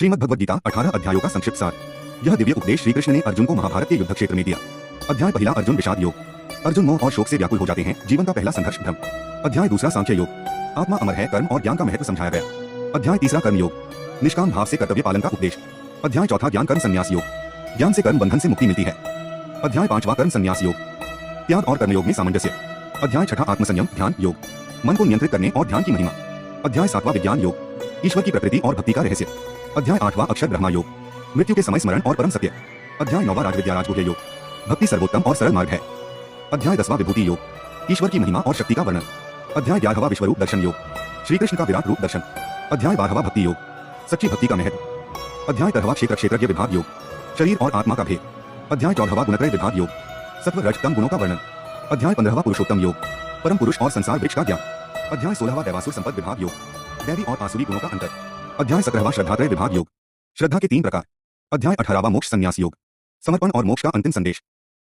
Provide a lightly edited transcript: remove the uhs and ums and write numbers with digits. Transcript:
श्रीमद् भगवद गीता 18 अध्यायों का संक्षिप्त सार। यह दिव्य उपदेश श्री कृष्ण ने अर्जुन को महाभारत के युद्ध क्षेत्र में दिया। अध्याय पहला अर्जुन विषाद योग। अर्जुन मोह और शोक से व्याकुल हो जाते हैं। जीवन का पहला संघर्ष भ्रम। अध्याय दूसरा सांख्य योग। आत्मा अमर है, कर्म और ज्ञान का महत्व समझाया गया। अध्याय तीसरा कर्म योग। निष्काम भाव से कर्तव्य पालन का उपदेश। अध्याय चौथा ज्ञान कर्म संन्यास योग। ज्ञान से कर्म बंधन से मुक्ति मिलती है। अध्याय पांचवा कर्म संन्यास योग। त्याग और कर्मयोग में सामंजस्य। अध्याय छठा आत्मसंयम ध्यान योग। मन को नियंत्रित करने और ध्यान की महिमा। अध्याय सातवां विज्ञान योग। ईश्वर की प्रकृति और भक्ति का रहस्य। अध्याय आठवां अक्षर ब्रह्मा योग। मृत्यु के समय स्मरण और परम सत्य। अध्याय नौवां राजविद्या राजगुह्य योग। भक्ति सर्वोत्तम और सरल मार्ग है। अध्याय 10वां विभूति योग। ईश्वर की महिमा और शक्ति का वर्णन। अध्याय 11वां विश्वरूप दर्शन योग। श्री कृष्ण का विराट रूप दर्शन। अध्याय 12वां भक्ति योग। सच्ची भक्ति का महत्व। अध्याय 13वां क्षेत्र क्षेत्रज्ञ विभाग योग। शरीर और आत्मा का भेद। अध्याय 14वां गुणत्रय विभाग योग। सत्व रज तम गुणों का वर्णन। अध्याय 15वां पुरुषोत्तम योग। परम पुरुष और संसार वृक्ष का ज्ञान। अध्याय 16वां दैवासुर संपद विभाग योग। दैवी और आसुरी गुणों का अंतर। अध्याय 17वां श्रद्धात्रय विभाग योग। श्रद्धा के 3 प्रकार। अध्याय 18वां मोक्ष संन्यास योग। समर्पण और मोक्ष का अंतिम संदेश।